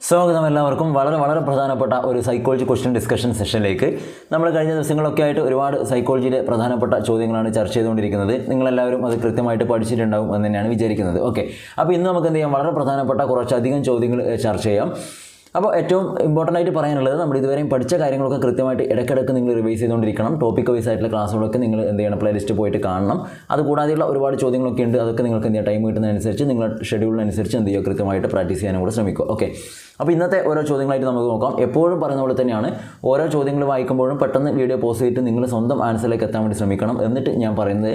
സ്വാഗതം എല്ലാവർക്കും. വളരെ പ്രധാനപ്പെട്ട ഒരു സൈക്കോളജി ക്വസ്റ്റ്യൻ ഡിസ്കഷൻ സെഷനിലേക്ക്. നമ്മൾ കഴിഞ്ഞ ദിവസങ്ങളൊക്കെ ആയിട്ട് ഒരുപാട് സൈക്കോളജിയിലെ പ്രധാനപ്പെട്ട ചോദ്യങ്ങളാണ് ചർച്ച ചെയ്തുകൊണ്ടിരിക്കുന്നത്. നിങ്ങളെല്ലാവരും അത് കൃത്യമായിട്ട് പഠിച്ചിട്ടുണ്ടാവും എന്ന് തന്നെയാണ് വിചാരിക്കുന്നത്. ഓക്കെ, അപ്പോൾ ഇന്ന് നമുക്ക് എന്ത് ചെയ്യാം, വളരെ പ്രധാനപ്പെട്ട കുറച്ചധികം ചോദ്യങ്ങൾ ചർച്ച ചെയ്യാം. അപ്പോൾ ഏറ്റവും ഇമ്പോർട്ടൻ്റ് ആയിട്ട് പറയാനുള്ളത്, നമ്മൾ ഇതുവരെയും പഠിച്ച കാര്യങ്ങളൊക്കെ കൃത്യമായിട്ട് ഇടയ്ക്കിടയ്ക്ക് നിങ്ങൾ റിവൈസ് ചെയ്തുകൊണ്ടിരിക്കണം. ടോപ്പിക് വൈസ് ആയിട്ടുള്ള ക്ലാസ്സുകളൊക്കെ നിങ്ങൾ എന്ത് ചെയ്യണം, പ്ലേലിസ്റ്റ് പോയിട്ട് കാണണം. അതുകൂടാതെയുള്ള ഒരുപാട് ചോദ്യങ്ങളൊക്കെ ഉണ്ട്. അതൊക്കെ നിങ്ങൾക്ക് എന്ത് ചെയ്യുക, ടൈം കിട്ടുന്നതനുസരിച്ച് നിങ്ങളുടെ ഷെഡ്യൂളിനനുസരിച്ച് എന്ത് ചെയ്യുക, കൃത്യമായിട്ട് പ്രാക്ടീസ് ചെയ്യാനും കൂടെ ശ്രമിക്കുക. ഓക്കെ, അപ്പോൾ ഇന്നത്തെ ഓരോ ചോദ്യങ്ങളായിട്ട് നമുക്ക് നോക്കാം. എപ്പോഴും പറയുന്ന പോലെ തന്നെയാണ്, ഓരോ ചോദ്യങ്ങൾ വായിക്കുമ്പോഴും പെട്ടെന്ന് വീഡിയോ പോസ്റ്റ് ചെയ്തിട്ട് നിങ്ങൾ സ്വന്തം ആൻസറിലേക്ക് എത്താൻ വേണ്ടി ശ്രമിക്കണം. എന്നിട്ട് ഞാൻ പറയുന്നത്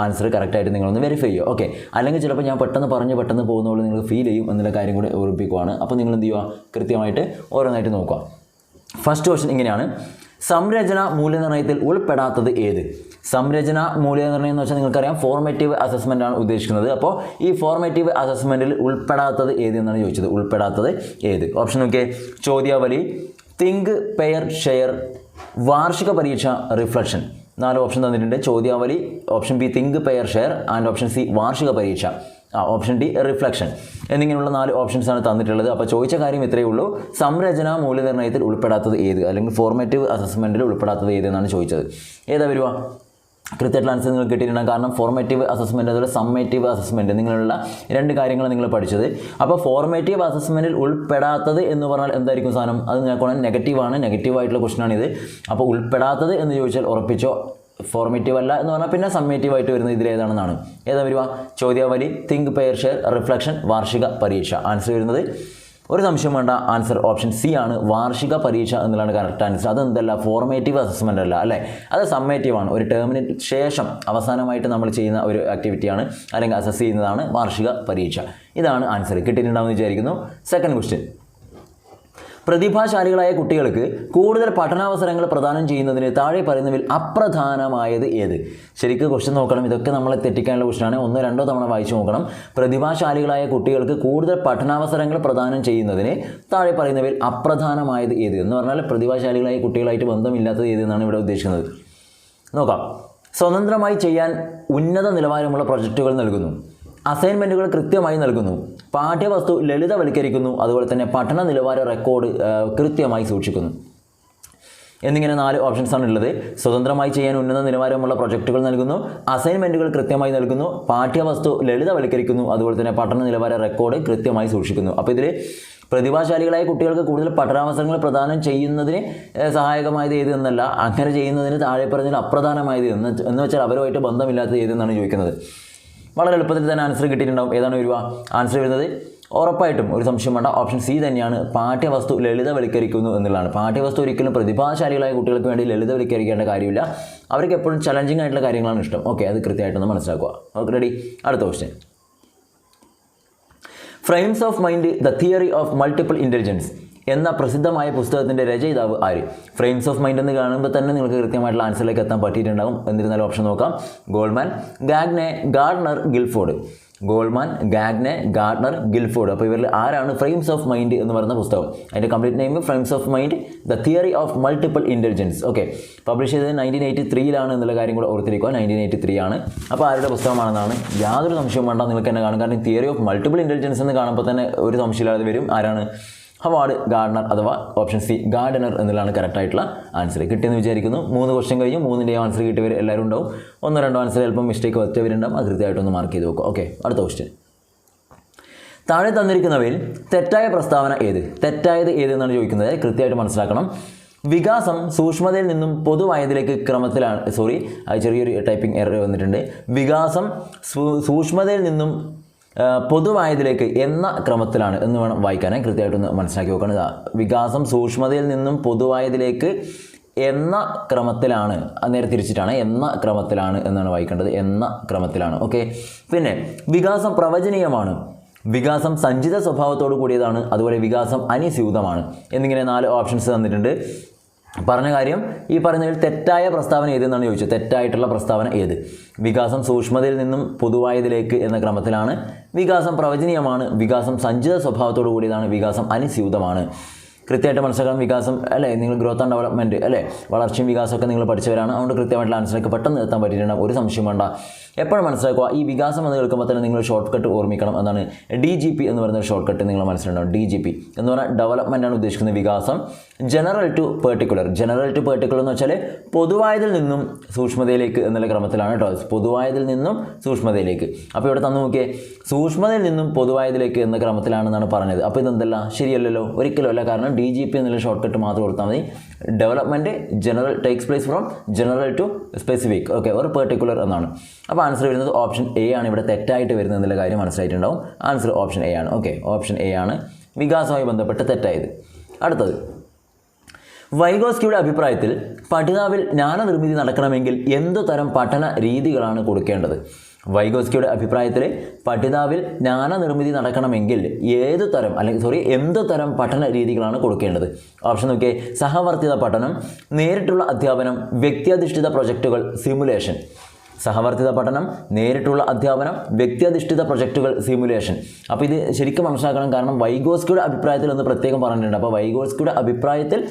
ആൻസർ കറക്റ്റായിട്ട് നിങ്ങളൊന്ന് വെരിഫൈ ചെയ്യുക. ഓക്കെ, അല്ലെങ്കിൽ ചിലപ്പോൾ ഞാൻ പെട്ടെന്ന് പോകുന്ന പോലെ നിങ്ങൾക്ക് ഫീൽ ചെയ്യും എന്നുള്ള കാര്യം കൂടി ഓർമ്മിപ്പിക്കുകയാണ്. അപ്പോൾ നിങ്ങൾ എന്ത് ചെയ്യുക, കൃത്യമായിട്ട് ഓരോന്നായിട്ട് നോക്കുക. ഫസ്റ്റ് ക്വസ്റ്റ്യൻ ഇങ്ങനെയാണ്: സംരചന മൂല്യനിർണ്ണയത്തിൽ ഉൾപ്പെടാത്തത് ഏത്? സംരചന മൂല്യനിർണ്ണയം എന്ന് വെച്ചാൽ നിങ്ങൾക്കറിയാം, ഫോർമേറ്റീവ് അസസ്മെൻ്റ് ആണ് ഉദ്ദേശിക്കുന്നത്. അപ്പോൾ ഈ ഫോർമേറ്റീവ് അസസ്മെൻറ്റിൽ ഉൾപ്പെടാത്തത് ഏത് എന്നാണ് ചോദിച്ചത്. ഉൾപ്പെടാത്തത് ഏത്? ഓപ്ഷൻ നോക്കിയേ: ചോദ്യാവലി, തിങ്ക്, പെയർ, ഷെയർ, വാർഷിക പരീക്ഷ, റിഫ്ലക്ഷൻ. 4 ഓപ്ഷൻ തന്നിട്ടുണ്ട്. ചോദ്യാവലി, option B think, pair, share, and option C വാർഷിക പരീക്ഷ, ഓപ്ഷൻ ഡി റിഫ്ലക്ഷൻ എന്നിങ്ങനെയുള്ള 4 ഓപ്ഷൻസാണ് തന്നിട്ടുള്ളത്. അപ്പോൾ ചോദിച്ച കാര്യം ഇത്രയേ ഉള്ളൂ: സംരചന മൂല്യനിർണ്ണയത്തിൽ ഉൾപ്പെടാത്തത് ഏത്, അല്ലെങ്കിൽ ഫോർമേറ്റീവ് അസസ്മെൻറ്റിൽ ഉൾപ്പെടാത്തത് ഏത് എന്നാണ് ചോദിച്ചത്. ഏതാ വരിക? കൃത്യമായിട്ടുള്ള ആൻസർ നിങ്ങൾ കിട്ടിയിട്ടുണ്ടാകും. കാരണം ഫോർമേറ്റീവ് അസസ്മെൻറ്റ് അതുപോലെ സമ്മേറ്റീവ് അസസ്മെൻറ്റ് നിങ്ങളുള്ള 2 കാര്യങ്ങൾ നിങ്ങൾ പഠിച്ചത്. അപ്പോൾ ഫോർമേറ്റീവ് അസസ്മെൻറ്റിൽ ഉൾപ്പെടാത്തത് എന്ന് പറഞ്ഞാൽ എന്തായിരിക്കും സാധനം? അത് നോക്കുകയാണെങ്കിൽ നെഗറ്റീവായിട്ടുള്ള ക്വസ്റ്റനാണിത്. അപ്പോൾ ഉൾപ്പെടാത്തത് എന്ന് ചോദിച്ചാൽ ഉറപ്പിച്ചോ, ഫോർമേറ്റീവ് അല്ല എന്ന് പറഞ്ഞാൽ പിന്നെ സമ്മേറ്റീവായിട്ട് വരുന്നത് ഇതിലേതാണെന്നാണ്. ഏതാ വരിക? ചോദ്യാവലി, തിങ്ക്, പെയർ, ഷെയർ, റിഫ്ലക്ഷൻ, വാർഷിക പരീക്ഷ. ആൻസർ വരുന്നത്, ഒരു സംശയം വേണ്ട, ആൻസർ ഓപ്ഷൻ സി ആണ്, വാർഷിക പരീക്ഷ എന്നുള്ളതാണ് കറക്റ്റ് ആൻസർ. അതെന്തല്ല, ഫോർമേറ്റീവ് അസസ്മെൻ്റ് അല്ല, അല്ലേ? അത് സമ്മേറ്റീവാണ്. ഒരു ടേമിന് ശേഷം അവസാനമായിട്ട് നമ്മൾ ചെയ്യുന്ന ഒരു ആക്ടിവിറ്റിയാണ്, അല്ലെങ്കിൽ അസസ് ചെയ്യുന്നതാണ് വാർഷിക പരീക്ഷ. ഇതാണ് ആൻസർ. കിട്ടിയിട്ടുണ്ടാവുമെന്ന് വിചാരിക്കുന്നു. സെക്കൻഡ് ക്വസ്റ്റ്യൻ: പ്രതിഭാശാലികളായ കുട്ടികൾക്ക് കൂടുതൽ പഠനാവസരങ്ങൾ പ്രദാനം ചെയ്യുന്നതിന് താഴെ പറയുന്നതിൽ അപ്രധാനമായത് ഏത്? ശരിക്കും ക്വസ്റ്റ്യൻ നോക്കണം. ഇതൊക്കെ നമ്മളെ തെറ്റിക്കാനുള്ള ക്വസ്റ്റ്യനാണ്. 1-2 തവണ വായിച്ചു നോക്കണം. പ്രതിഭാശാലികളായ കുട്ടികൾക്ക് കൂടുതൽ പഠനാവസരങ്ങൾ പ്രദാനം ചെയ്യുന്നതിന് താഴെ പറയുന്നവയിൽ അപ്രധാനമായത് ഏത് എന്ന് പറഞ്ഞാൽ, പ്രതിഭാശാലികളായ കുട്ടികളായിട്ട് ബന്ധമില്ലാത്തത് ഏത് എന്നാണ് ഇവിടെ ഉദ്ദേശിക്കുന്നത്. നോക്കാം. സ്വതന്ത്രമായി ചെയ്യാൻ ഉന്നത നിലവാരമുള്ള പ്രൊജക്റ്റുകൾ നൽകുന്നു, അസൈൻമെൻറ്റുകൾ കൃത്യമായി നൽകുന്നു, പാഠ്യവസ്തു ലളിതവൽക്കരിക്കുന്നു, അതുപോലെ തന്നെ പഠന നിലവാര റെക്കോർഡ് കൃത്യമായി സൂക്ഷിക്കുന്നു എന്നിങ്ങനെ 4 ഓപ്ഷൻസാണ് ഉള്ളത്. സ്വതന്ത്രമായി ചെയ്യാൻ ഉന്നത നിലവാരമുള്ള പ്രൊജക്റ്റുകൾ നൽകുന്നു, അസൈൻമെൻറ്റുകൾ കൃത്യമായി നൽകുന്നു, പാഠ്യവസ്തു ലളിതവൽക്കരിക്കുന്നു, അതുപോലെ തന്നെ പഠന നിലവാര റെക്കോർഡ് കൃത്യമായി സൂക്ഷിക്കുന്നു. അപ്പോൾ ഇതിൽ പ്രതിഭാശാലികളായ കുട്ടികൾക്ക് കൂടുതൽ പഠനാവസരങ്ങൾ പ്രദാനം ചെയ്യുന്നതിന് സഹായകമായത് ഏത് എന്നല്ല, അങ്ങനെ ചെയ്യുന്നതിന് താഴെ പറഞ്ഞതിൽ അപ്രധാനമായത് എന്ന് വെച്ചാൽ അവരുമായിട്ട് ബന്ധമില്ലാത്തത് ഏതെന്നാണ് ചോദിക്കുന്നത്. വളരെ എളുപ്പത്തിൽ തന്നെ ആൻസർ കിട്ടിയിട്ടുണ്ടാവും. ഏതാണ് വരിക? ആൻസർ വരുന്നത് ഉറപ്പായിട്ടും ഒരു സംശയം വേണ്ട, ഓപ്ഷൻ സി തന്നെയാണ്, പാഠ്യവസ്തു ലളിതവൽക്കരിക്കുന്നു എന്നുള്ളതാണ്. പാഠ്യവസ്തു ഒരിക്കലും പ്രതിഭാശാലികളായ കുട്ടികൾക്ക് വേണ്ടി ലളിതവൽക്കരിക്കേണ്ട കാര്യമില്ല. അവർക്ക് എപ്പോഴും ചലഞ്ചിങ് ആയിട്ടുള്ള കാര്യങ്ങളാണ് ഇഷ്ടം. ഓക്കെ, അത് കൃത്യമായിട്ടൊന്ന് മനസ്സിലാക്കുക. Okay, ready? അടുത്ത question: frames of mind, the theory of multiple intelligence എന്ന പ്രസിദ്ധമായ പുസ്തകത്തിൻ്റെ രചയിതാവ് ആര്? ഫ്രെയിംസ് ഓഫ് മൈൻഡ് എന്ന് കാണുമ്പോൾ തന്നെ നിങ്ങൾക്ക് കൃത്യമായിട്ടുള്ള ആൻസറിലേക്ക് എത്താൻ പറ്റിയിട്ടുണ്ടാകും. എന്നിരുന്നാലും ഓപ്ഷൻ നോക്കാം. Goleman, Gagne, Gardner, Guilford. Goleman, Gagne, Gardner, Guilford. അപ്പോൾ ഇവരിൽ ആരാണ് ഫ്രെയിംസ് ഓഫ് മൈൻഡ് എന്ന് പറയുന്ന പുസ്തകം? അതിൻ്റെ complete name frames of mind, the theory of multiple intelligence. Okay, publish ചെയ്തത് 1983 എന്നുള്ള കാര്യം കൂടെ ഓർത്തിരിക്കുക. 1983 ആണ്. അപ്പോൾ ആരുടെ പുസ്തകമാണെന്നാണ് യാതൊരു സംശയവും വേണ്ട, നിങ്ങൾക്ക് തന്നെ കാണും. കാരണം തിയറി ഓഫ് മൾട്ടിപ്പിൾ ഇൻ്റലിജൻസ് എന്ന് കാണുമ്പോൾ തന്നെ ഒരു സംശയമില്ലാതെ വരും. ആരാണ്? ഹവാർഡ് ഗാർഡനർ അഥവാ ഓപ്ഷൻ സി ഗാർഡനർ എന്നുള്ളതാണ് കറക്റ്റായിട്ടുള്ള ആൻസർ. കിട്ടിയെന്ന് വിചാരിക്കുന്നു. 3 ക്വസ്റ്റ്യൻ കഴിഞ്ഞു. 3ൻ്റെയും ആൻസർ കിട്ടിയവർ എല്ലാവരും ഉണ്ടാവും. 1-2 ആൻസർ ചിലപ്പോൾ മിസ്റ്റേക്ക് ഒറ്റവരുണ്ടാവും. അത് കൃത്യമായിട്ടൊന്ന് മാർക്ക് ചെയ്ത് നോക്കുക. ഓക്കെ, അടുത്ത ക്വസ്റ്റ്യൻ: താഴെ തന്നിരിക്കുന്നവയിൽ തെറ്റായ പ്രസ്താവന ഏത്? തെറ്റായത് ഏത് എന്നാണ് ചോദിക്കുന്നത്. കൃത്യമായിട്ട് മനസ്സിലാക്കണം. വികാസം സൂക്ഷ്മതയിൽ നിന്നും പൊതുവായതിലേക്ക് ക്രമത്തിലാണ്. ചെറിയൊരു ടൈപ്പിംഗ് എറർ വന്നിട്ടുണ്ട്. വികാസം സൂക്ഷ്മതയിൽ നിന്നും പൊതുവായതിലേക്ക് എന്ന ക്രമത്തിലാണ് എന്ന് വേണം വായിക്കാനായി. കൃത്യമായിട്ടൊന്ന് മനസ്സിലാക്കി നോക്കണം. വികാസം സൂക്ഷ്മതയിൽ നിന്നും പൊതുവായതിലേക്ക് എന്ന ക്രമത്തിലാണ്, നേരെ തിരിച്ചിട്ടാണ്, എന്ന ക്രമത്തിലാണ് എന്നാണ് വായിക്കേണ്ടത്. എന്ന ക്രമത്തിലാണ്. ഓക്കെ, പിന്നെ വികാസം പ്രവചനീയമാണ്, വികാസം സഞ്ചിത സ്വഭാവത്തോടു കൂടിയതാണ്, അതുപോലെ വികാസം അനിസ്യൂതമാണ് എന്നിങ്ങനെ 4 ഓപ്ഷൻസ് തന്നിട്ടുണ്ട്. പറഞ്ഞ കാര്യം, ഈ പറയുന്നതിൽ തെറ്റായ പ്രസ്താവന ഏതെന്നാണ് ചോദിച്ചത്. തെറ്റായിട്ടുള്ള പ്രസ്താവന ഏത്? വികാസം സൂക്ഷ്മതയിൽ നിന്നും പൊതുവായതിലേക്ക് എന്ന ക്രമത്തിലാണ്, വികാസം പ്രവചനീയമാണ്, വികാസം സഞ്ചിത സ്വഭാവത്തോടു കൂടിയതാണ്, വികാസം അനിസ്യൂതമാണ്. കൃത്യമായിട്ട് മനസ്സിലാക്കണം. വികാസം അല്ലേ, നിങ്ങൾ ഗ്രോത്ത് ആൻഡ് ഡെവലപ്മെൻറ്റ് അല്ലേ, വളർച്ചയും വികാസമൊക്കെ നിങ്ങൾ പഠിച്ചവരാണ്. അതുകൊണ്ട് കൃത്യമായിട്ടുള്ള ആൻസറൊക്കെ പെട്ടെന്ന് എത്താൻ പറ്റിയിട്ടുണ്ടാകും, ഒരു സംശയം വേണ്ട. എപ്പോഴും മനസ്സിലാക്കുക, ഈ വികാസം എന്ന് കേൾക്കുമ്പോൾ തന്നെ നിങ്ങൾ ഷോർട്ട് കട്ട് ഓർമ്മിക്കണം. എന്നാണ് DGP എന്ന് പറയുന്ന ഒരു ഷോർട്ട് കട്ട് നിങ്ങൾ മനസ്സിലുണ്ടാവും. DGP എന്ന് പറഞ്ഞാൽ ഡെവലപ്മെൻ്റ് ആണ് ഉദ്ദേശിക്കുന്നത്, വികാസം. ജനറൽ ടു പെർട്ടിക്കുലർ എന്ന് വെച്ചാൽ പൊതുവായതിൽ നിന്നും സൂക്ഷ്മതയിലേക്ക് എന്നുള്ള ക്രമത്തിലാണ് കേട്ടോ. പൊതുവായതിൽ നിന്നും സൂക്ഷ്മതയിലേക്ക്. അപ്പോൾ ഇവിടെ തന്നു നോക്കിയേ, സൂക്ഷ്മതയിൽ നിന്നും പൊതുവായതിലേക്ക് എന്ന ക്രമത്തിലാണെന്നാണ് പറഞ്ഞത്. അപ്പോൾ ഇതെന്തല്ല, ശരിയല്ലല്ലോ, ഒരിക്കലും അല്ല. കാരണം DGP എന്നുള്ള ഷോർട്ട് കട്ട് മാത്രം കൊടുത്താൽ മതി. Development general takes place from general to specific, okay, ഒരു പെർട്ടിക്കുലർ എന്നാണ്. അപ്പോൾ ആൻസർ വരുന്നത് ഓപ്ഷൻ A ആണ്. ഇവിടെ തെറ്റായിട്ട് വരുന്നത് എന്നുള്ള കാര്യം മനസ്സിലായിട്ടുണ്ടാവും. ആൻസർ ഓപ്ഷൻ A ആണ്. ഓക്കെ, ഓപ്ഷൻ A ആണ് വികാസവുമായി ബന്ധപ്പെട്ട് തെറ്റായത്. അടുത്തത്, വൈഗോസ്കിയുടെ അഭിപ്രായത്തിൽ പഠിതാവിൽ ജ്ഞാനനിർമ്മിതി നടക്കണമെങ്കിൽ എന്തു തരം പഠന രീതികളാണ് കൊടുക്കേണ്ടത്? വൈഗോസ്കിയുടെ അഭിപ്രായത്തിൽ പഠിതാവിൽ ജ്ഞാനനിർമ്മിതി നടക്കണമെങ്കിൽ എന്തു തരം പഠന രീതികളാണ് കൊടുക്കേണ്ടത്? ഓപ്ഷൻ നോക്കിയേ, സഹവർത്തിത പഠനം, നേരിട്ടുള്ള അധ്യാപനം, വ്യക്തിയധിഷ്ഠിത പ്രൊജക്റ്റുകൾ, സിമുലേഷൻ. സഹവർത്തിത പഠനം, നേരിട്ടുള്ള അധ്യാപനം, വ്യക്തിയധിഷ്ഠിത പ്രൊജക്റ്റുകൾ, സിമുലേഷൻ. അപ്പോൾ ഇത് ശരിക്കും മനസ്സിലാക്കണം. കാരണം വൈഗോസ്കിയുടെ അഭിപ്രായത്തിൽ ഒന്ന് പ്രത്യേകം പറഞ്ഞിട്ടുണ്ട്. അപ്പോൾ വൈഗോസ്കിയുടെ അഭിപ്രായത്തിൽ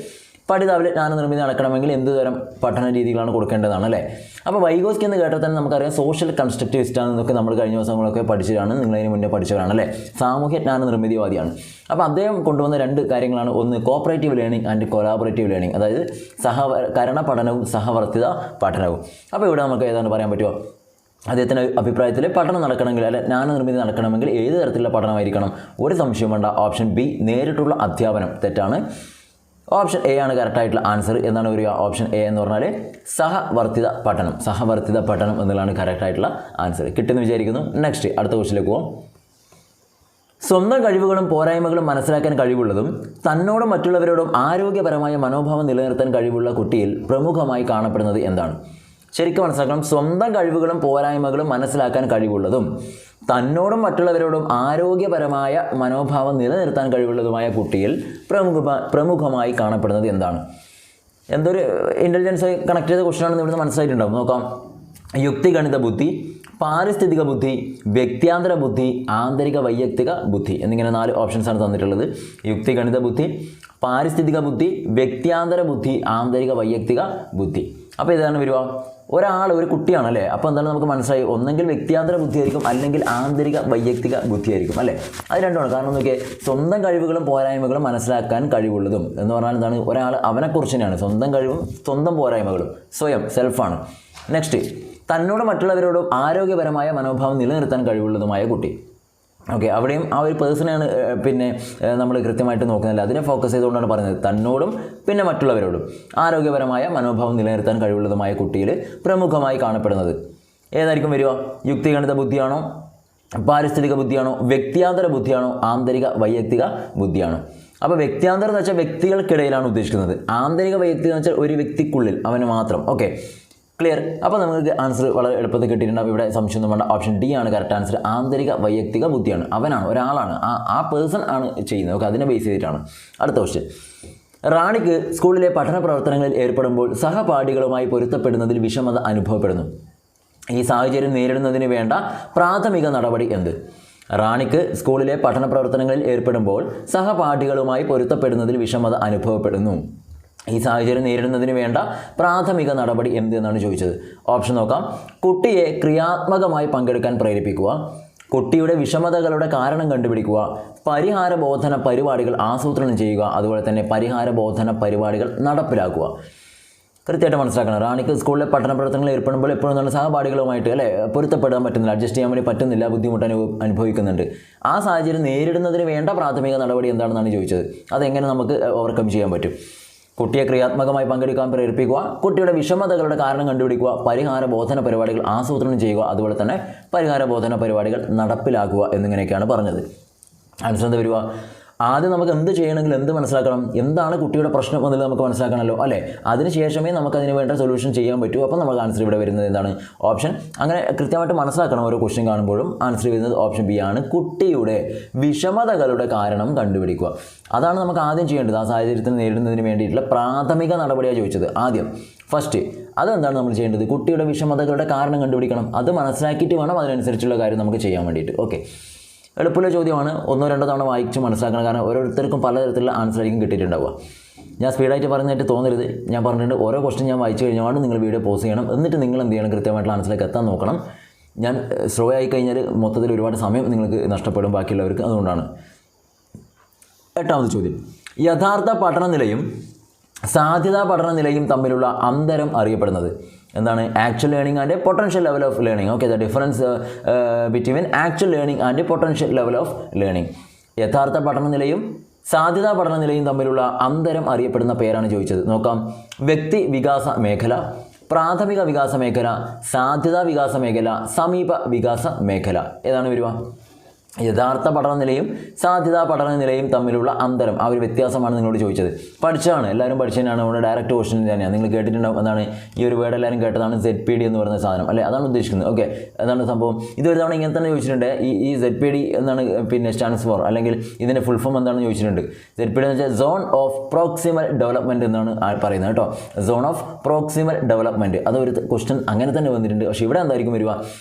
പഠിതാവിൽ ജ്ഞാനനിർമ്മിതി നടക്കണമെങ്കിൽ എന്ത് തരം പഠന രീതികളാണ് കൊടുക്കേണ്ടതാണ് അല്ലേ. അപ്പോൾ വൈഗോസ്കി എന്ന് കേട്ടാൽ തന്നെ നമുക്കറിയാം സോഷ്യൽ കൺസ്ട്രക്റ്റിവിസ്റ്റ് ആണെന്നൊക്കെ നമ്മൾ കഴിഞ്ഞ ദിവസങ്ങളൊക്കെ പഠിച്ചതാണ്, നിങ്ങളതിന് മുന്നേ പഠിച്ചവരാണ് അല്ലേ. സാമൂഹ്യ ജ്ഞാന നിർമ്മിതിവാദിയാണ്. അപ്പോൾ അദ്ദേഹം കൊണ്ടുവന്ന രണ്ട് കാര്യങ്ങളാണ്, ഒന്ന് cooperative learning and collaborative learning, അതായത് സഹകരണ പഠനവും സഹവർത്തിത പഠനവും. അപ്പോൾ ഇവിടെ നമുക്ക് ഏതാണ്ട് പറയാൻ പറ്റുമോ, അദ്ദേഹത്തിൻ്റെ അഭിപ്രായത്തിൽ പഠനം നടക്കണമെങ്കിൽ അല്ലെ ജ്ഞാനനിർമ്മിതി നടക്കണമെങ്കിൽ ഏത് തരത്തിലുള്ള പഠനമായിരിക്കണം? ഒരു സംശയം വേണ്ട, ഓപ്ഷൻ ബി നേരിട്ടുള്ള അധ്യാപനം. തെറ്റാണ്. ഓപ്ഷൻ A ആണ് കറക്റ്റായിട്ടുള്ള ആൻസർ. എന്നാണ് വരിക? ഓപ്ഷൻ A എന്ന് പറഞ്ഞാൽ സഹവർത്തിത പഠനം എന്നുള്ളതാണ് കറക്റ്റായിട്ടുള്ള ആൻസർ. കിട്ടുമെന്ന് വിചാരിക്കുന്നു. നെക്സ്റ്റ് അടുത്ത ക്വസ്റ്റിലേക്ക് പോകാം. സ്വന്തം കഴിവുകളും പോരായ്മകളും മനസ്സിലാക്കാൻ കഴിവുള്ളതും തന്നോടും മറ്റുള്ളവരോടും ആരോഗ്യപരമായ മനോഭാവം നിലനിർത്താൻ കഴിവുള്ള കുട്ടിയിൽ പ്രമുഖമായി കാണപ്പെടുന്നത് എന്താണ്? ശരിക്കും മനസ്സിലാക്കണം. സ്വന്തം കഴിവുകളും പോരായ്മകളും മനസ്സിലാക്കാൻ കഴിവുള്ളതും തന്നോടും മറ്റുള്ളവരോടും ആരോഗ്യപരമായ മനോഭാവം നിലനിർത്താൻ കഴിവുള്ളതുമായ കുട്ടിയിൽ പ്രമുഖമായി കാണപ്പെടുന്നത് എന്താണ്? എന്തൊരു ഇൻ്റലിജൻസ് കണക്ട് ചെയ്ത ക്വസ്റ്റ്യനാണെന്ന് ഇവിടുന്ന് മനസ്സിലായിട്ടുണ്ടാവും. നോക്കാം. യുക്തിഗണിത ബുദ്ധി, പാരിസ്ഥിതിക ബുദ്ധി, വ്യക്തിയാന്തര ബുദ്ധി, ആന്തരിക വൈയക്തിക ബുദ്ധി എന്നിങ്ങനെ 4 ഓപ്ഷൻസാണ് തന്നിട്ടുള്ളത്. യുക്തിഗണിത ബുദ്ധി, പാരിസ്ഥിതിക ബുദ്ധി, വ്യക്തിയാന്തര ബുദ്ധി, ആന്തരിക വൈയക്തിക ബുദ്ധി. അപ്പോൾ ഇതാണ് വരിക. ഒരു കുട്ടിയാണല്ലേ. അപ്പോൾ എന്താണ് നമുക്ക് മനസ്സിലായി, ഒന്നെങ്കിൽ വ്യക്തിയാന്തര ബുദ്ധിയായിരിക്കും അല്ലെങ്കിൽ ആന്തരിക വൈയക്തിക ബുദ്ധിയായിരിക്കും അല്ലേ. അത് രണ്ടുമാണ്. കാരണം നോക്കിയാൽ സ്വന്തം കഴിവുകളും പോരായ്മകളും മനസ്സിലാക്കാൻ കഴിവുള്ളതും എന്ന് പറഞ്ഞാൽ എന്താണ്, ഒരാൾ അവനെക്കുറിച്ച് തന്നെയാണ്. സ്വന്തം കഴിവും സ്വന്തം പോരായ്മകളും, സ്വയം സെൽഫാണ്. നെക്സ്റ്റ്, തന്നോട് മറ്റുള്ളവരോടും ആരോഗ്യപരമായ മനോഭാവം നിലനിർത്താൻ കഴിവുള്ളതുമായ കുട്ടി. ഓക്കെ, അവിടെയും ആ ഒരു പേഴ്സണെയാണ് നമ്മൾ കൃത്യമായിട്ട് നോക്കുന്നില്ല. അതിനെ ഫോക്കസ് ചെയ്തുകൊണ്ടാണ് പറയുന്നത്. തന്നോടും പിന്നെ മറ്റുള്ളവരോടും ആരോഗ്യപരമായ മനോഭാവം നിലനിർത്താൻ കഴിവുള്ളതുമായ കുട്ടിയിൽ പ്രമുഖമായി കാണപ്പെടുന്നത് ഏതായിരിക്കും വരിക? യുക്തിഗണിത ബുദ്ധിയാണോ, പാരിസ്ഥിതിക ബുദ്ധിയാണോ, വ്യക്തിയാന്തര ബുദ്ധിയാണോ, ആന്തരിക വൈയക്തിക ബുദ്ധിയാണോ? അപ്പോൾ വ്യക്തിയാന്തരം എന്ന് വെച്ചാൽ വ്യക്തികൾക്കിടയിലാണ് ഉദ്ദേശിക്കുന്നത്. ആന്തരിക വൈയക്തിക എന്ന് വെച്ചാൽ ഒരു വ്യക്തിക്കുള്ളിൽ, അവന് മാത്രം. Okay, clear. അപ്പോൾ നമുക്ക് ആൻസർ വളരെ എളുപ്പത്തിൽ കിട്ടിയിട്ടുണ്ടാവും. ഇവിടെ സംശയമൊന്നും വേണ്ട. ഓപ്ഷൻ ഡി ആണ് കറക്റ്റ് ആൻസർ. ആന്തരിക വൈയക്തിക ബുദ്ധിയാണ്. അവനാണ്, ഒരാളാണ്, ആ പേഴ്സൺ ആണ് ചെയ്യുന്നത്. ഓക്കെ, അതിനെ ബേസ് ചെയ്തിട്ടാണ്. അടുത്ത ക്വസ്റ്റ്യൻ. റാണിക്ക് സ്കൂളിലെ പഠന പ്രവർത്തനങ്ങളിൽ ഏർപ്പെടുമ്പോൾ സഹപാഠികളുമായി പൊരുത്തപ്പെടുന്നതിൽ വിഷമത അനുഭവപ്പെടുന്നു. ഈ സാഹചര്യം നേരിടുന്നതിന് വേണ്ട പ്രാഥമിക നടപടി എന്ത്? റാണിക്ക് സ്കൂളിലെ പഠന പ്രവർത്തനങ്ങളിൽ ഏർപ്പെടുമ്പോൾ സഹപാഠികളുമായി പൊരുത്തപ്പെടുന്നതിൽ വിഷമത അനുഭവപ്പെടുന്നു. ഈ സാഹചര്യം നേരിടുന്നതിന് വേണ്ട പ്രാഥമിക നടപടി എന്ത് എന്നാണ് ചോദിച്ചത്. ഓപ്ഷൻ നോക്കാം. കുട്ടിയെ ക്രിയാത്മകമായി പങ്കെടുക്കാൻ പ്രേരിപ്പിക്കുക, കുട്ടിയുടെ വിഷമതകളുടെ കാരണം കണ്ടുപിടിക്കുക, പരിഹാരബോധന പരിപാടികൾ ആസൂത്രണം ചെയ്യുക, അതുപോലെ തന്നെ പരിഹാരബോധന പരിപാടികൾ നടപ്പിലാക്കുക. കൃത്യമായിട്ട് മനസ്സിലാക്കണം. റാണിക്ക് സ്കൂളിലെ പഠന പ്രവർത്തനങ്ങളിൽ ഏർപ്പെടുമ്പോൾ എപ്പോഴും നല്ല സഹപാഠികളുമായിട്ട് പൊരുത്തപ്പെടാൻ പറ്റുന്നില്ല, അഡ്ജസ്റ്റ് ചെയ്യാൻ വേണ്ടി പറ്റുന്നില്ല, ബുദ്ധിമുട്ട് അനുഭവിക്കുന്നുണ്ട്. ആ സാഹചര്യം നേരിടുന്നതിന് വേണ്ട പ്രാഥമിക നടപടി എന്താണെന്നാണ് ചോദിച്ചത്. അതെങ്ങനെ നമുക്ക് ഓവർകം ചെയ്യാൻ പറ്റും? കുട്ടിയെ ക്രിയാത്മകമായി പങ്കെടുക്കാൻ പ്രേരിപ്പിക്കുക, കുട്ടിയുടെ വിഷമതകളുടെ കാരണം കണ്ടുപിടിക്കുക, പരിഹാര ബോധന പരിപാടികൾ ആസൂത്രണം ചെയ്യുക, അതുപോലെ തന്നെ പരിഹാര ബോധന പരിപാടികൾ നടപ്പിലാക്കുക എന്നിങ്ങനെയൊക്കെയാണ് പറഞ്ഞത്. ആൻസർ എന്താ വരിക? ആദ്യം നമുക്ക് എന്ത് ചെയ്യണമെങ്കിൽ എന്ത് മനസ്സിലാക്കണം, എന്താണ് കുട്ടിയുടെ പ്രശ്നം എന്നുള്ളത് നമുക്ക് മനസ്സിലാക്കണമല്ലോ അല്ലേ. അതിനുശേഷമേ നമുക്കതിന് വേണ്ട സൊല്യൂഷൻ ചെയ്യാൻ പറ്റൂ. അപ്പോൾ നമുക്ക് ആൻസർ ഇവിടെ വരുന്നത് എന്താണ്? ഓപ്ഷൻ. അങ്ങനെ കൃത്യമായിട്ട് മനസ്സിലാക്കണം. ഓരോ ക്വസ്റ്റ്യൻ കാണുമ്പോഴും ആൻസർ വരുന്നത് ഓപ്ഷൻ ബി ആണ്. കുട്ടിയുടെ വിഷമതകളുടെ കാരണം കണ്ടുപിടിക്കുക. അതാണ് നമുക്ക് ആദ്യം ചെയ്യേണ്ടത്. ആ സാഹചര്യത്തിൽ നേരിടുന്നതിന് വേണ്ടിയിട്ടുള്ള പ്രാഥമിക നടപടിയാണ് ചോദിച്ചത്. ആദ്യം ഫസ്റ്റ് അതെന്താണ് നമ്മൾ ചെയ്യേണ്ടത്? കുട്ടിയുടെ വിഷമതകളുടെ കാരണം കണ്ടുപിടിക്കണം. അത് മനസ്സിലാക്കിയിട്ട് വേണം അതിനനുസരിച്ചുള്ള കാര്യം നമുക്ക് ചെയ്യാൻ വേണ്ടിയിട്ട്. ഓക്കെ, എളുപ്പമുള്ള ചോദ്യമാണ്. 1-2 തവണ വായിച്ച് മനസ്സിലാക്കണം. കാരണം ഓരോരുത്തർക്കും പലതരത്തിലുള്ള ആൻസർ ആയിരിക്കും കിട്ടിയിട്ടുണ്ടാവുക. ഞാൻ സ്പീഡായിട്ട് പറഞ്ഞിട്ട് തോന്നരുത്. ഞാൻ പറഞ്ഞിട്ടുണ്ട് ഓരോ ക്വസ്റ്റ്യൻ ഞാൻ വായിച്ചു കഴിഞ്ഞാൽ നിങ്ങൾ വീഡിയോ പോസ് ചെയ്യണം. എന്നിട്ട് നിങ്ങൾ എന്ത് ചെയ്യണം, കൃത്യമായിട്ടുള്ള ആൻസറിലേക്ക് എത്താൻ നോക്കണം. ഞാൻ സ്ലോ ആയി കഴിഞ്ഞാൽ മൊത്തത്തിൽ ഒരുപാട് സമയം നിങ്ങൾക്ക് നഷ്ടപ്പെടും ബാക്കിയുള്ളവർക്ക്. അതുകൊണ്ടാണ്. 8ാമത് ചോദ്യം. യഥാർത്ഥ പഠന നിലയും സാധ്യതാ പഠന നിലയും തമ്മിലുള്ള അന്തരം അറിയപ്പെടുന്നത് എന്താണ്? Actual learning and potential level of learning. Okay, the difference between actual learning and potential level of learning. യഥാർത്ഥ പഠന നിലയും സാധ്യതാ പഠന നിലയും തമ്മിലുള്ള അന്തരം അറിയപ്പെടുന്ന പേരാണ് ചോദിച്ചത്. നോക്കാം. വ്യക്തി വികാസ മേഖല, പ്രാഥമിക വികാസ മേഖല, സാധ്യതാ വികാസ മേഖല, സമീപ വികാസ മേഖല. ഏതാണ് വരിക? യഥാർത്ഥ പഠന നിലയും സാധ്യതാ പഠന നിലയും തമ്മിലുള്ള അന്തരം, ആ ഒരു വ്യത്യാസമാണ് നിങ്ങളോട് ചോദിച്ചത്. പഠിച്ചതാണ്, എല്ലാവരും പഠിച്ചതിനാണ്. നമ്മുടെ ഡയറക്റ്റ് ക്വസ്റ്റ്യൻ തന്നെയാണ്. നിങ്ങൾ കേട്ടിട്ടുണ്ടാവും. എന്താണ് ഈ ഒരു വേർഡ് എല്ലാവരും കേട്ടതാണ്, ZPD എന്ന് പറയുന്ന സാധനം അല്ലേ? അതാണ് ഉദ്ദേശിക്കുന്നത്. ഓക്കെ, അതാണ് സംഭവം. ഇതൊരു തവണ ഇങ്ങനെ തന്നെ ചോദിച്ചിട്ടുണ്ട്. ഈ ZPD എന്നാണ് പിന്നെ സ്റ്റാൻഡ്സ് ഫോർ, അല്ലെങ്കിൽ ഇതിൻ്റെ ഫുൾ ഫോം എന്താണെന്ന് ചോദിച്ചിട്ടുണ്ട്. ZPD എന്ന് വെച്ചാൽ സോൺ ഓഫ് പ്രോക്സിമൽ ഡെവലപ്മെൻറ്റ് എന്നാണ് പറയുന്നത് കേട്ടോ. Zone of proximal development. അതൊരു ക്വസ്റ്റ്യൻ അങ്ങനെ തന്നെ വന്നിട്ടുണ്ട്. പക്ഷേ ഇവിടെ എന്തായിരിക്കും വരിക?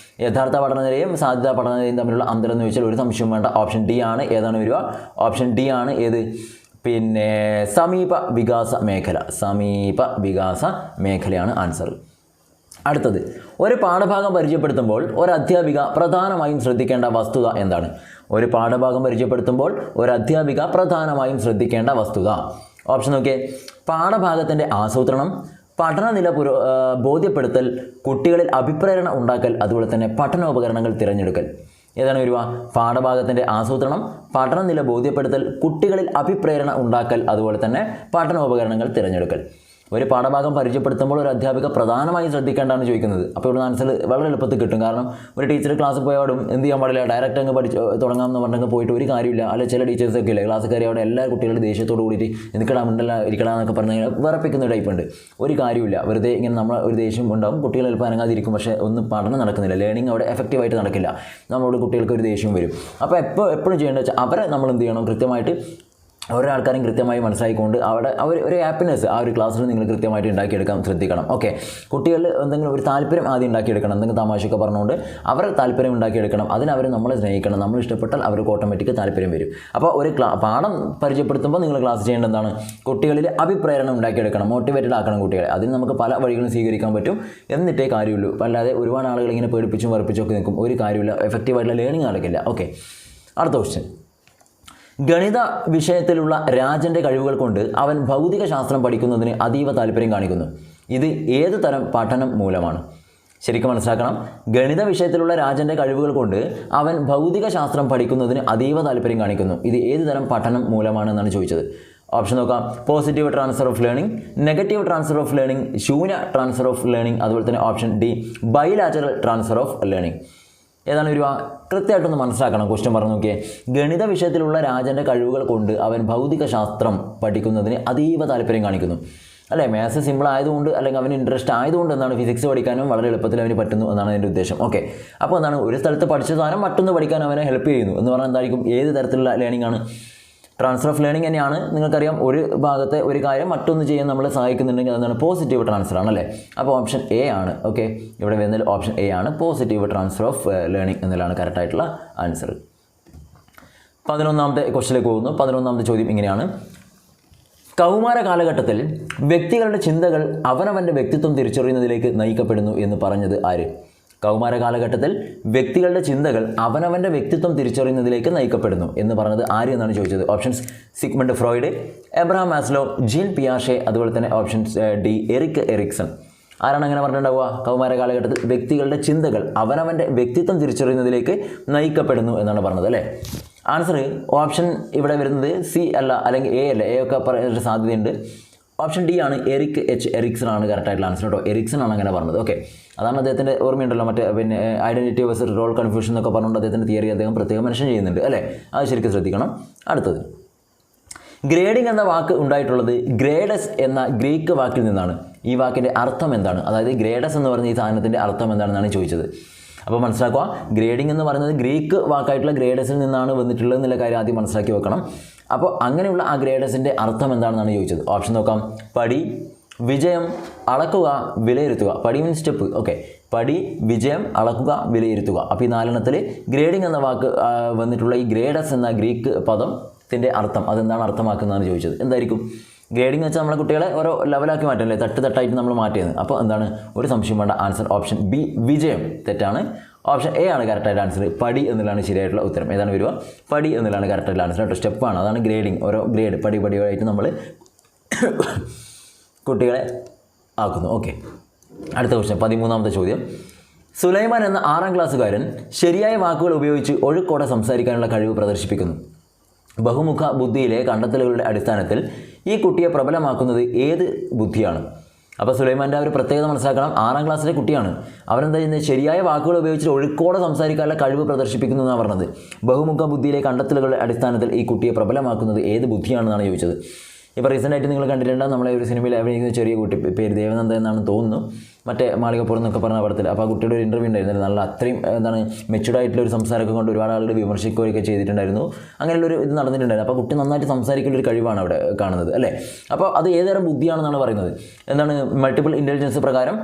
യഥാർത്ഥ പഠന നിലയും സാധ്യതാ പഠന നിലയും തമ്മിലുള്ള അന്തരം എന്ന് വെച്ചാൽ ഒരു സംശയം വേണ്ട, ഓപ്ഷൻ D ആണ്. ഏതാണ് വരിക? ഓപ്ഷൻ D ആണ്. ഏത്? പിന്നെ സമീപ വികാസ മേഖല. സമീപ വികാസ മേഖലയാണ് ആൻസർ. അടുത്തത്. ഒരു പാഠഭാഗം പരിചയപ്പെടുത്തുമ്പോൾ ഒരു അധ്യാപിക പ്രധാനമായും ശ്രദ്ധിക്കേണ്ട വസ്തുത എന്താണ്? ഒരു പാഠഭാഗം പരിചയപ്പെടുത്തുമ്പോൾ ഒരു അധ്യാപിക പ്രധാനമായും ശ്രദ്ധിക്കേണ്ട വസ്തുത. ഓപ്ഷൻ നോക്കിയേ. പാഠഭാഗത്തിൻ്റെ ആസൂത്രണം, പഠനനില ബോധ്യപ്പെടുത്തൽ, കുട്ടികളിൽ അഭിപ്രേരണ ഉണ്ടാക്കൽ, അതുപോലെ തന്നെ പഠനോപകരണങ്ങൾ തിരഞ്ഞെടുക്കൽ. ഏതാണ് വരിക? പാഠഭാഗത്തിൻ്റെ ആസൂത്രണം, പഠനനില ബോധ്യപ്പെടുത്തൽ, കുട്ടികളിൽ അഭിപ്രേരണ ഉണ്ടാക്കൽ, അതുപോലെ തന്നെ പഠനോപകരണങ്ങൾ തിരഞ്ഞെടുക്കൽ. ഒരു പാഠഭാഗം പരിചയപ്പെടുത്തുമ്പോൾ ഒരു അധ്യാപിക പ്രധാനമായും ശ്രദ്ധിക്കേണ്ടതാണ് ചോദിക്കുന്നത്. അപ്പോൾ ഇവിടെ ആൻസർ വളരെ എളുപ്പത്തിൽ കിട്ടും. കാരണം ഒരു ടീച്ചർ ക്ലാസ് പോയപാടും എന്ത് ചെയ്യാൻ പാടില്ല, ഡയറക്റ്റ് അങ്ങ് തുടങ്ങാമെന്ന് പറഞ്ഞെങ്കിൽ പോയിട്ട് ഒരു കാര്യമില്ല. അല്ലെങ്കിൽ ചില ടീച്ചേഴ്സൊക്കെ ഇല്ലേ ക്ലാസ് കയറി അവിടെ എല്ലാ കുട്ടികളും ദേഷ്യത്തോട് കൂടിയിട്ട് എന്തിക്കടാ മിണ്ടല്ല ഇരിക്കടാ എന്നൊക്കെ പറഞ്ഞാൽ വിറപ്പിക്കുന്ന ടൈപ്പ് ഉണ്ട്. ഒരു കാര്യമില്ല, വെറുതെ ഇങ്ങനെ നമ്മൾ ഒരു ദേഷ്യം ഉണ്ടാവും. കുട്ടികൾ ചിലപ്പോൾ അനങ്ങാതിരിക്കും, പക്ഷേ ഒന്നും പഠനം നടക്കുന്നില്ല, ലേണിംഗ് അവിടെ എഫക്റ്റീവായിട്ട് നടക്കില്ല. നമ്മളോട് കുട്ടികൾക്ക് ഒരു ദേഷ്യം വരും. അപ്പോൾ എപ്പോഴും ചെയ്യേണ്ടത് വെച്ചാൽ അവരെ നമ്മൾ എന്ത് ചെയ്യണം, കൃത്യമായിട്ട് ഓരോ ആൾക്കാരും കൃത്യമായി മനസ്സിലാക്കിക്കൊണ്ട് അവിടെ ഒരു ഹാപ്പിനെസ് ആ ഒരു ക്ലാസ്സിൽ നിങ്ങൾ കൃത്യമായിട്ട് ഉണ്ടാക്കിയെടുക്കാൻ ശ്രദ്ധിക്കണം. ഓക്കെ, കുട്ടികളിൽ എന്തെങ്കിലും ഒരു താല്പര്യം ആദ്യം ഉണ്ടാക്കിയെടുക്കണം. എന്തെങ്കിലും തമാശയൊക്കെ പറഞ്ഞുകൊണ്ട് അവർ താല്പര്യം ഉണ്ടാക്കിയെടുക്കണം. അതിനവർ നമ്മളെ സ്നേഹിക്കണം. നമ്മൾ ഇഷ്ടപ്പെട്ടാൽ അവർക്ക് ഓട്ടോമാറ്റിക് താല്പര്യം വരും. അപ്പോൾ ഒരു പാഠം പരിചയപ്പെടുത്തുമ്പോൾ നിങ്ങൾ ക്ലാസ് ചെയ്യേണ്ടത് എന്താണ്? കുട്ടികളിൽ അഭിപ്രേരണ ഉണ്ടാക്കിയെടുക്കണം, മോട്ടിവേറ്റഡ് ആക്കണം കുട്ടികളെ. അതിന് നമുക്ക് പല വഴികളും സ്വീകരിക്കാൻ പറ്റും. എന്നിട്ടേ കാര്യമുള്ളൂ. അല്ലാതെ ഒരുപാട് ആളുകൾ ഇങ്ങനെ പേടിപ്പിച്ചും വറപ്പിച്ചൊക്കെ നിൽക്കും. ഒരു കാര്യമില്ല, എഫക്റ്റീവായിട്ടുള്ള ലേണിംഗ് നടക്കില്ല. ഓക്കെ, അടുത്ത ക്വസ്റ്റ്യൻ. ഗണിത വിഷയത്തിലുള്ള രാജൻ്റെ കഴിവുകൾ കൊണ്ട് അവൻ ഭൗതിക ശാസ്ത്രം പഠിക്കുന്നതിന് അതീവ താല്പര്യം കാണിക്കുന്നു. ഇത് ഏത് തരം പഠനം മൂലമാണ്? ശരിക്കും മനസ്സിലാക്കണം. ഗണിത വിഷയത്തിലുള്ള രാജൻ്റെ കഴിവുകൾ കൊണ്ട് അവൻ ഭൗതിക ശാസ്ത്രം പഠിക്കുന്നതിന് അതീവ താല്പര്യം കാണിക്കുന്നു. ഇത് ഏത് തരം പഠനം മൂലമാണ് എന്നാണ് ചോദിച്ചത്. ഓപ്ഷൻ നോക്കാം. Positive transfer of learning, negative transfer of learning, ശൂന്യ ട്രാൻസ്ഫർ ഓഫ് ലേണിംഗ്, അതുപോലെ തന്നെ option D bilateral transfer of learning. ഏതാണ് ഒരു കൃത്യമായിട്ടൊന്ന് മനസ്സിലാക്കണം. ക്വസ്റ്റ്യൻ പറഞ്ഞു നോക്കിയേ. ഗണിത വിഷയത്തിലുള്ള രാജൻ്റെ കഴിവുകൾ കൊണ്ട് അവൻ ഭൗതിക ശാസ്ത്രം പഠിക്കുന്നതിന് അതീവ താല്പര്യം കാണിക്കുന്നു. അല്ലേ, മാത്സ് സിമ്പിൾ ആയതുകൊണ്ട് അല്ലെങ്കിൽ അവന് ഇൻട്രസ്റ്റ് ആയതുകൊണ്ട് എന്താണ് ഫിസിക്സ് പഠിക്കാനും വളരെ എളുപ്പത്തിൽ അവന് പറ്റുന്നു എന്നാണ് അതിൻ്റെ ഉദ്ദേശം. ഓക്കെ, അപ്പോൾ എന്താണ് ഒരു സ്ഥലത്ത് പഠിച്ച സാധനം മറ്റൊന്ന് പഠിക്കാൻ അവനെ ഹെൽപ്പ് ചെയ്യുന്നു എന്ന് പറഞ്ഞാൽ എന്തായിരിക്കും? ഏത് തരത്തിലുള്ള ലേണിംഗ് ആണ്? ട്രാൻസ്ഫർ ഓഫ് ലേണിംഗ് തന്നെയാണ്. നിങ്ങൾക്കറിയാം, ഒരു ഭാഗത്തെ ഒരു കാര്യം മറ്റൊന്ന് ചെയ്യാൻ നമ്മളെ സഹായിക്കുന്നുണ്ടെങ്കിൽ അതാണ് പോസിറ്റീവ് ട്രാൻസ്ഫർ ആണല്ലേ. അപ്പോൾ ഓപ്ഷൻ A ആണ്. ഓക്കെ, ഇവിടെ വരുന്നതിൽ ഓപ്ഷൻ A ആണ്. പോസിറ്റീവ് ട്രാൻസ്ഫർ ഓഫ് ലേണിംഗ് എന്നതാണ് കറക്റ്റായിട്ടുള്ള ആൻസർ. 11ാമത്തെ ക്വസ്റ്റിലേക്ക് പോകുന്നു. 11ാമത്തെ ചോദ്യം ഇങ്ങനെയാണ്. കൗമാര കാലഘട്ടത്തിൽ വ്യക്തികളുടെ ചിന്തകൾ അവനവൻ്റെ വ്യക്തിത്വം തിരിച്ചറിയുന്നതിലേക്ക് നയിക്കപ്പെടുന്നു എന്ന് പറഞ്ഞത് ആര്? കൗമാര കാലഘട്ടത്തിൽ വ്യക്തികളുടെ ചിന്തകൾ അവനവൻ്റെ വ്യക്തിത്വം തിരിച്ചറിയുന്നതിലേക്ക് നയിക്കപ്പെടുന്നു എന്ന് പറഞ്ഞത് ആര് എന്നാണ് ചോദിച്ചത്. Options Sigmund Freud, Abraham Maslow, Jean പിയാഷെ, അതുപോലെ തന്നെ ഓപ്ഷൻസ് D എറിക് എറിക്സൺ. ആരാണ് അങ്ങനെ പറഞ്ഞിട്ടുണ്ടാവുക? കൗമാര കാലഘട്ടത്തിൽ വ്യക്തികളുടെ ചിന്തകൾ അവനവൻ്റെ വ്യക്തിത്വം തിരിച്ചറിയുന്നതിലേക്ക് നയിക്കപ്പെടുന്നു എന്നാണ് പറഞ്ഞത് അല്ലേ. ആൻസർ ഓപ്ഷൻ ഇവിടെ വരുന്നത് C അല്ല, അല്ലെങ്കിൽ A അല്ല. A ഒക്കെ പറയാൻ സാധ്യതയുണ്ട്. ഓപ്ഷൻ D ആണ്. എറിക് എറിക്സൺ ആണ് കറക്റ്റായിട്ടുള്ള ആൻസർ കേട്ടോ. എറിക്സൺ ആണ് അങ്ങനെ പറഞ്ഞത്. ഓക്കെ, അതാണ് അദ്ദേഹത്തിൻ്റെ ഓർമ്മയുണ്ടല്ലോ, മറ്റേ പിന്നെ ഐഡൻറ്റിറ്റി വേഴ്സസ് റോൾ കൺഫ്യൂഷൻ എന്നൊക്കെ പറഞ്ഞുകൊണ്ട് അദ്ദേഹത്തിൻ്റെ തിയറി അദ്ദേഹം പ്രത്യേകം മെൻഷൻ ചെയ്യുന്നുണ്ട് അല്ലേ. അത് ശരിക്കും ശ്രദ്ധിക്കണം. അടുത്തത്. ഗ്രേഡിംഗ് എന്ന വാക്ക് ഉണ്ടായിട്ടുള്ളത് ഗ്രേഡസ് എന്ന ഗ്രീക്ക് വാക്കിൽ നിന്നാണ്. ഈ വാക്കിൻ്റെ അർത്ഥം എന്താണ്? അതായത് ഗ്രേഡസ് എന്ന് പറഞ്ഞ ഈ സാധനത്തിൻ്റെ അർത്ഥം എന്താണെന്നാണ് ചോദിച്ചത്. അപ്പോൾ മനസ്സിലാക്കുക, ഗ്രേഡിംഗ് എന്ന് പറയുന്നത് ഗ്രീക്ക് വാക്കായിട്ടുള്ള ഗ്രേഡസിൽ നിന്നാണ് വന്നിട്ടുള്ളത് എന്നുള്ള കാര്യം ആദ്യം മനസ്സിലാക്കി വെക്കണം. അപ്പോൾ അങ്ങനെയുള്ള ആ ഗ്രേഡസിൻ്റെ അർത്ഥം എന്താണെന്നാണ് ചോദിച്ചത്. ഓപ്ഷൻ നോക്കാം. പടി, വിജയം, അളക്കുക, വിലയിരുത്തുക. പടി മീൻസ് സ്റ്റെപ്പ്. ഓക്കെ, പടി, വിജയം, അളക്കുക, വിലയിരുത്തുക. അപ്പോൾ ഈ 4 ഗ്രേഡിംഗ് എന്ന വാക്ക് വന്നിട്ടുള്ള ഈ ഗ്രേഡസ് എന്ന ഗ്രീക്ക് പദത്തിൻ്റെ അർത്ഥം അതെന്താണ് അർത്ഥമാക്കുന്നതെന്ന് ചോദിച്ചത്. എന്തായിരിക്കും? ഗ്രേഡിംഗ് വെച്ചാൽ നമ്മളെ കുട്ടികളെ ഓരോ ലെവലാക്കി മാറ്റല്ലേ, തട്ടായിട്ട് നമ്മൾ മാറ്റിയത്. അപ്പോൾ എന്താണ്? ഒരു സംശയം വേണ്ട, ആൻസർ ഓപ്ഷൻ ബി വിജയം തെറ്റാണ്. ഓപ്ഷൻ എ ആണ് കറക്റ്റായിട്ട് ആൻസർ. പടി എന്നുള്ളതാണ് ശരിയായിട്ടുള്ള ഉത്തരം. ഏതാണ് വരിക? പടി എന്നുള്ളതാണ് കറക്റ്റായിട്ടുള്ള ആൻസർ. കേട്ടോ, സ്റ്റെപ്പാണ്, അതാണ് ഗ്രേഡിംഗ്. ഓരോ ഗ്രേഡ് പടിയായിട്ട് നമ്മൾ കുട്ടികളെ ആക്കുന്നു. ഓക്കെ, അടുത്ത ക്വസ്റ്റ്യൻ, 13ാമത്തെ ചോദ്യം. സുലൈമാൻ എന്ന 6ാം ക്ലാസ്സുകാരൻ ശരിയായ വാക്കുകൾ ഉപയോഗിച്ച് ഒഴുക്കോടെ സംസാരിക്കാനുള്ള കഴിവ് പ്രദർശിപ്പിക്കുന്നു. ബഹുമുഖ ബുദ്ധിയിലെ കണ്ടെത്തലുകളുടെ അടിസ്ഥാനത്തിൽ ഈ കുട്ടിയെ പ്രബലമാക്കുന്നത് ഏത് ബുദ്ധിയാണ്? അപ്പോൾ സുലൈമാൻ്റെ ഒരു പ്രത്യേകത മനസ്സിലാക്കണം. 6ാം ക്ലാസ്സിലെ കുട്ടിയാണ്. അവരെന്താ ചെയ്യുന്നത്? ശരിയായ വാക്കുകൾ ഉപയോഗിച്ച് ഒഴുക്കോടെ സംസാരിക്കാനുള്ള കഴിവ് പ്രദർശിപ്പിക്കുന്നു എന്നാണ് പറഞ്ഞത്. ബഹുമുഖ ബുദ്ധിയിലെ കണ്ടെത്തലുകളുടെ അടിസ്ഥാനത്തിൽ ഈ കുട്ടിയെ പ്രബലമാക്കുന്നത് ഏത് ബുദ്ധിയാണെന്നാണ് ചോദിച്ചത്. ഇപ്പോൾ റീസെൻ്റായിട്ട് നിങ്ങൾ കണ്ടിട്ടുണ്ടാകും, നമ്മളെ ഒരു സിനിമയിൽ അഭിനയിക്കുന്ന ചെറിയ കുട്ടി, പേര് ദേവനന്ദ എന്നാണ് തോന്നുന്നു, മറ്റേ മാളികപ്പുറം എന്നൊക്കെ പറഞ്ഞ പടത്തിൽ. അപ്പോൾ ആ കുട്ടിയുടെ ഒരു ഇൻ്റർവ്യൂ ഉണ്ടായിരുന്നു. നല്ല അത്രയും മെച്യൂർഡായിട്ടുള്ള ഒരു സംസാരമൊക്കെ കൊണ്ട് ഒരുപാട് ആളുകൾ വിമർശിക്കുകയൊക്കെ ചെയ്തിട്ടുണ്ടായിരുന്നു. അങ്ങനെയുള്ളൊരു ഇത് നടന്നിട്ടുണ്ടായിരുന്നു. അപ്പോൾ കുട്ടി നന്നായിട്ട് സംസാരിക്കുന്ന ഒരു കഴിവാണ് അവിടെ കാണുന്നത്, അല്ലേ? അപ്പോൾ അത് ഏതുതരം ബുദ്ധിയാണെന്നാണ് പറയുന്നത്. എന്താണ്? മൾട്ടിപ്പിൾ ഇൻ്റലിജൻസ് പ്രകാരം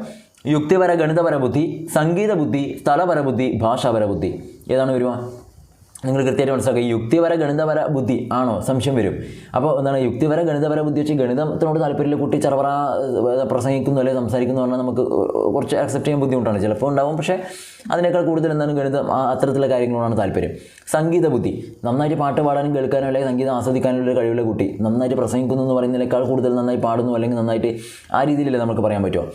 യുക്തിപര ഗണിതപര ബുദ്ധി, സംഗീത ബുദ്ധി, സ്ഥലപര ബുദ്ധി, ഭാഷാപര ബുദ്ധി. ഏതാണ് വരുക? നിങ്ങൾ കൃത്യമായിട്ട് മനസ്സിലാക്കുക. യുക്തിപര ഗണിതപര ബുദ്ധി ആണോ? സംശയം വരും. അപ്പോൾ എന്താണ് യുക്തിപര ഗണിതപര ബുദ്ധി വെച്ച് ഗണിതത്തിനോട് താല്പര്യമില്ല കുട്ടി ചെറുപറ പ്രസംഗിക്കുന്നു അല്ലെങ്കിൽ സംസാരിക്കുന്നു പറഞ്ഞാൽ നമുക്ക് കുറച്ച് അക്സെപ്റ്റ് ചെയ്യാൻ ബുദ്ധിമുട്ടാണ്. ചിലപ്പോൾ ഉണ്ടാവും, പക്ഷേ അതിനേക്കാൾ കൂടുതൽ എന്താണ് ഗണിതം അത്തരത്തിലുള്ള കാര്യങ്ങളോടാണ് താല്പര്യം. സംഗീത ബുദ്ധി, നന്നായിട്ട് പാട്ട് പാടാനും കേൾക്കാനും അല്ലെങ്കിൽ സംഗീതം ആസ്വദിക്കാനുള്ള കഴിവുള്ള കുട്ടി. നന്നായിട്ട് പ്രസംഗിക്കുന്നു എന്ന് പറയുന്നതിനേക്കാൾ കൂടുതൽ നന്നായി പാടുന്നു അല്ലെങ്കിൽ നന്നായിട്ട് ആ രീതിയിലല്ലേ നമുക്ക് പറയാൻ പറ്റുമോ?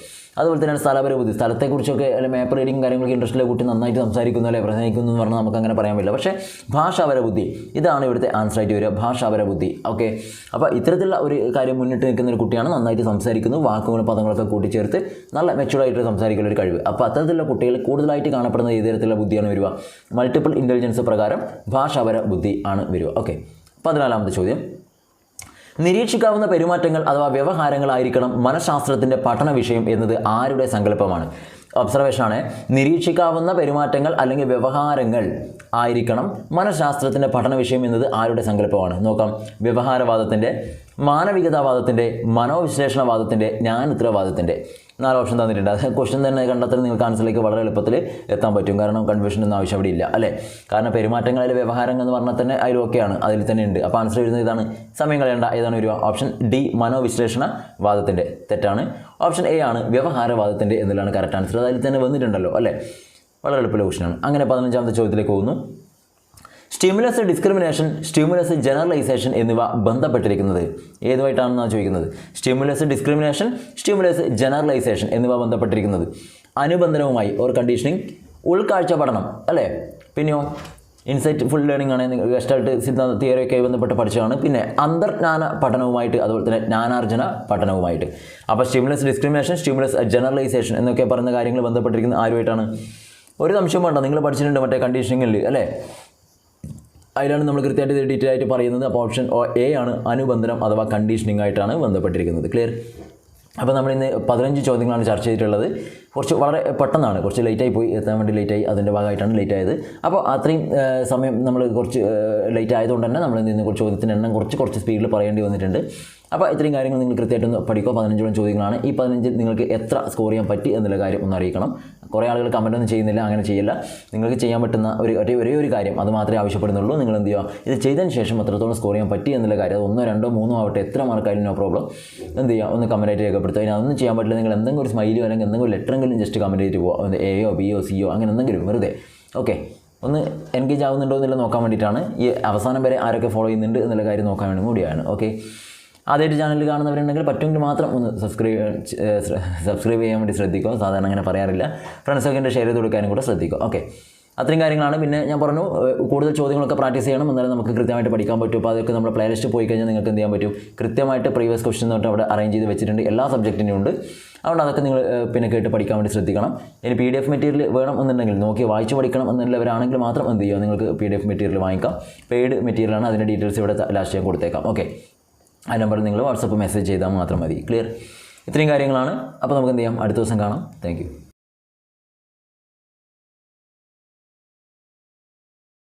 അതുപോലെ തന്നെയാണ് സ്ഥലപര ബുദ്ധി. സ്ഥലത്തെക്കുറിച്ചൊക്കെ അല്ലെങ്കിൽ മാപ്പ് റീഡിങ് കാര്യങ്ങളൊക്കെ ഇൻട്രസ്റ്റുള്ള കുട്ടി നന്നായിട്ട് സംസാരിക്കുന്നു അല്ലെങ്കിൽ പ്രസംഗിക്കുന്നു എന്ന് പറഞ്ഞാൽ നമുക്ക് അങ്ങനെ പറയാൻ പറ്റില്ല. പക്ഷേ ഭാഷാപര ബുദ്ധി, ഇതാണ് ഇവിടുത്തെ ആൻസർ ആയിട്ട് വരിക, ഭാഷാപര ബുദ്ധി. ഓക്കെ, അപ്പോൾ ഇത്തരത്തിലുള്ള ഒരു കാര്യം മുന്നിട്ട് നിൽക്കുന്ന ഒരു കുട്ടിയാണ്. നന്നായിട്ട് സംസാരിക്കുന്നു, വാക്കുകളും പദങ്ങളൊക്കെ കൂട്ടിച്ചേർത്ത് നല്ല മെച്യൂർഡായിട്ട് സംസാരിക്കുന്ന ഒരു കഴിവ്. അപ്പോൾ അത്തരത്തിലുള്ള കുട്ടികൾ കൂടുതലായിട്ട് കാണപ്പെടുന്ന ഏത് തരത്തിലുള്ള ബുദ്ധിയാണ് വരിക? മൾട്ടിപ്പിൾ ഇൻ്റലിജൻസ് പ്രകാരം ഭാഷാപര ബുദ്ധി ആണ് വരിക. ഓക്കെ, 14ാമത്തെ ചോദ്യം. നിരീക്ഷിക്കാവുന്ന പെരുമാറ്റങ്ങൾ അഥവാ വ്യവഹാരങ്ങളായിരിക്കണം മനഃശാസ്ത്രത്തിൻ്റെ പഠന വിഷയം എന്നത് ആരുടെ സങ്കല്പമാണ്? ഒബ്സർവേഷനാണ്. നിരീക്ഷിക്കാവുന്ന പെരുമാറ്റങ്ങൾ അല്ലെങ്കിൽ വ്യവഹാരങ്ങൾ ആയിരിക്കണം മനഃശാസ്ത്രത്തിൻ്റെ പഠന വിഷയം എന്നത് ആരുടെ സങ്കല്പമാണ്? നോക്കാം. വ്യവഹാരവാദത്തിൻ്റെ, മാനവികതാവാദത്തിൻ്റെ, മനോവിശ്ലേഷണവാദത്തിൻ്റെ, ജ്ഞാനോത്തരവാദത്തിൻ്റെ. 4 ഓപ്ഷൻ തന്നിട്ടുണ്ട്. അത് ക്വസ്റ്റ്യൻ തന്നെ കണ്ടെത്തൽ നിങ്ങൾക്ക് ആൻസറിലേക്ക് വളരെ എളുപ്പത്തിൽ എത്താൻ പറ്റും. കാരണം കൺഫ്യൂഷൻ ഒന്നും ആവശ്യം അവിടെ ഇല്ല, അല്ലേ? കാരണം പെരുമാറ്റങ്ങളിൽ വ്യവഹാരങ്ങൾ എന്ന് പറഞ്ഞാൽ തന്നെ അതിലൊക്കെയാണ്, അതിൽ തന്നെ ഉണ്ട്. അപ്പോൾ ആൻസർ വരുന്നത് ഇതാണ്. സമയം കളയേണ്ട. ഏതാണ് വരിക? ഓപ്ഷൻ ഡി മനോവിശ്ലേഷണവാദത്തിൻ്റെ. തെറ്റാണ്. ഓപ്ഷൻ എ ആണ് വ്യവഹാരവാദത്തിൻ്റെ എന്നുള്ളതാണ് കറക്റ്റ് ആൻസർ. അതിൽ തന്നെ വന്നിട്ടുണ്ടല്ലോ, അല്ലേ? വളരെ എളുപ്പമുള്ള ക്വസ്റ്റ്യനാണ്. അങ്ങനെ 15ാമത്തെ ചോദ്യത്തിലേക്ക് പോകുന്നു. സ്റ്റിമുലസ് ഡിസ്ക്രിമിനേഷൻ, സ്റ്റിമുലസ് ജനറലൈസേഷൻ എന്നിവ ബന്ധപ്പെട്ടിരിക്കുന്നത് ഏതുമായിട്ടാണെന്നാണ് ചോദിക്കുന്നത്. സ്റ്റിമുലസ് ഡിസ്ക്രിമിനേഷൻ, സ്റ്റിമുലസ് ജനറലൈസേഷൻ എന്നിവ ബന്ധപ്പെട്ടിരിക്കുന്നത് അനുബന്ധനവുമായി ഓർ കണ്ടീഷനിങ്, ഉൾക്കാഴ്ച പഠനം, അല്ലേ? പിന്നെയോ ഇൻസൈറ്റ് ഫുൾ ലേണിംഗ് ആണ്. ഗസ്റ്റാൾട്ട് സിദ്ധാന്ത തിയറിയൊക്കെ ബന്ധപ്പെട്ട് പഠിച്ചതാണ്. പിന്നെ അന്തർജ്ഞാന പഠനവുമായിട്ട്, അതുപോലെ തന്നെ ജ്ഞാനാർജന പഠനവുമായിട്ട്. അപ്പോൾ സ്റ്റിമുലസ് ഡിസ്ക്രിമിനേഷൻ, സ്റ്റിമുലസ് ജനറലൈസേഷൻ എന്നൊക്കെ പറയുന്ന കാര്യങ്ങൾ ബന്ധപ്പെട്ടിരിക്കുന്ന ആരുമായിട്ടാണ്? ഒരു സംശയം വേണ്ട, നിങ്ങൾ പഠിച്ചിട്ടുണ്ട് മറ്റേ കണ്ടീഷനിങ്ങിൽ, അല്ലേ? അതിലാണ് നമ്മൾ കൃത്യമായിട്ട് ഡീറ്റെയിൽ ആയിട്ട് പറയുന്നത്. അപ്പോൾ ഓപ്ഷൻ എ ആണ് അനുബന്ധനം അഥവാ കണ്ടീഷനിങ് ആയിട്ടാണ് ബന്ധപ്പെട്ടിരിക്കുന്നത്. ക്ലിയർ? അപ്പോൾ നമ്മൾ ഇന്ന് 15 ചോദ്യങ്ങളാണ് ചർച്ച ചെയ്തിട്ടുള്ളത്. കുറച്ച് വളരെ പെട്ടെന്നാണ്, കുറച്ച് ലേറ്റായി പോയി, എത്താൻ വേണ്ടി ലേറ്റായി, അതിൻ്റെ ഭാഗമായിട്ടാണ് ലേറ്റ് ആയത്. അപ്പോൾ അത്രയും സമയം നമ്മൾ കുറച്ച് ലേറ്റ് ആയതുകൊണ്ട് തന്നെ നമ്മൾ ഇന്ന് കുറച്ച് ചോദ്യത്തിൻ്റെ എണ്ണം കുറച്ച് സ്പീഡിൽ പറയേണ്ടി വന്നിട്ടുണ്ട്. അപ്പോൾ ഇത്രയും കാര്യങ്ങൾ നിങ്ങൾ കൃത്യമായിട്ടൊന്ന് പഠിക്കുക. 15 ചോദ്യങ്ങളാണ്. ഈ 15 നിങ്ങൾക്ക് എത്ര സ്കോർ ചെയ്യാൻ പറ്റി എന്നുള്ള കാര്യം ഒന്ന് അറിയിക്കണം. കുറേ ആളുകൾ കമൻറ്റൊന്നും ചെയ്യുന്നില്ല, അങ്ങനെ ചെയ്യില്ല. നിങ്ങൾക്ക് ചെയ്യാൻ പറ്റുന്ന ഒരേ ഒരു കാര്യം അത് മാത്രമേ ആവശ്യപ്പെടുന്നുള്ളൂ. നിങ്ങൾ എന്ത് ചെയ്യുക? ഇത് ചെയ്തതിന് ശേഷം എത്രത്തോളം സ്കോർ ചെയ്യാൻ പറ്റി എന്നുള്ള കാര്യം, അത് 1, 2, 3 ആവട്ടെ, എത്ര മാർക്കായാലും നോ പ്രോബ്ലം. എന്ത് ചെയ്യുക? ഒന്ന് കമൻറ്റായിട്ട് രേഖപ്പെടുത്തുക. അതിന് അതൊന്നും ചെയ്യാൻ പറ്റില്ല, നിങ്ങൾ എന്തെങ്കിലും ഒരു സ്മൈലിയോ അല്ലെങ്കിൽ എന്തെങ്കിലും ലെറ്ററെങ്കിലും ജസ്റ്റ് കമൻറ്റ് ചെയ്തിട്ട് പോകുക. എയോ ബിയോ സിയോ അങ്ങനെ എന്തെങ്കിലും വെറുതെ. ഓക്കെ, ഒന്ന് എൻഗേജ് ആവുന്നുണ്ടോ എന്നുള്ളത് നോക്കാൻ വേണ്ടിയിട്ടാണ്. ഈ അവസാനം വരെ ആരൊക്കെ ഫോളോ ചെയ്യുന്നുണ്ട് എന്നുള്ള കാര്യം നോക്കാൻ വേണ്ടി കൂടിയാണ്. ഓക്കെ, ആദ്യമായിട്ട് ചാനൽ കാണുന്നവരുണ്ടെങ്കിൽ പറ്റുമെങ്കിൽ മാത്രം ഒന്ന് സബ്സ്ക്രൈബ് ചെയ്യാൻ വേണ്ടി ശ്രദ്ധിക്കുക. സാധാരണ അങ്ങനെ പറയാറില്ല. ഫ്രണ്ട്സൊക്കെ ഷെയർ ചെയ്ത് കൊടുക്കാനും കൂടെ ശ്രദ്ധിക്കുക. ഓക്കെ, അത്രയും കാര്യങ്ങളാണ്. പിന്നെ ഞാൻ പറഞ്ഞു കൂടുതൽ ചോദ്യങ്ങളൊക്കെ പ്രാക്ടീസ് ചെയ്യണം, എന്നാലും നമുക്ക് കൃത്യമായിട്ട് പഠിക്കാൻ പറ്റും. അപ്പോൾ അതൊക്കെ നമ്മൾ പ്ലേലിസ്റ്റ് പോയി കഴിഞ്ഞാൽ നിങ്ങൾക്ക് എന്ത് ചെയ്യാൻ പറ്റും? കൃത്യമായിട്ട് പ്രീവിയസ് ക്വസ്റ്റ്യൻ തൊട്ട് അവിടെ അറേഞ്ച് ചെയ്ത് വെച്ചിട്ടുണ്ട്. എല്ലാ സബ്ജക്റ്റിനും ഉണ്ട്. അതുകൊണ്ട് അതൊക്കെ നിങ്ങൾ പിന്നെ കേട്ട് പഠിക്കാൻ വേണ്ടി ശ്രദ്ധിക്കണം. ഇനി PDF മെറ്റീരിയൽ വേണം എന്നുണ്ടെങ്കിൽ നോക്കി വായിച്ച് പഠിക്കണം എന്നുള്ളവരാണെങ്കിൽ മാത്രം എന്ത് ചെയ്യുക? നിങ്ങൾക്ക് PDF മെറ്റീരിയൽ വാങ്ങിക്കാം. പെയ്ഡ് മെറ്റീരിയലാണ്. അതിൻ്റെ ഡീറ്റെയിൽസ് ഇവിടെ ലാസ്റ്റ് ഞാൻ കൊടുത്തേക്കാം. ഓക്കെ, ആ നമ്പറിൽ നിങ്ങൾ വാട്സപ്പ് മെസ്സേജ് ചെയ്താൽ മാത്രം മതി. ക്ലിയർ? ഇത്രയും കാര്യങ്ങളാണ്. അപ്പോൾ നമുക്ക് എന്ത് ചെയ്യാം? അടുത്ത ദിവസം കാണാം. Thank you.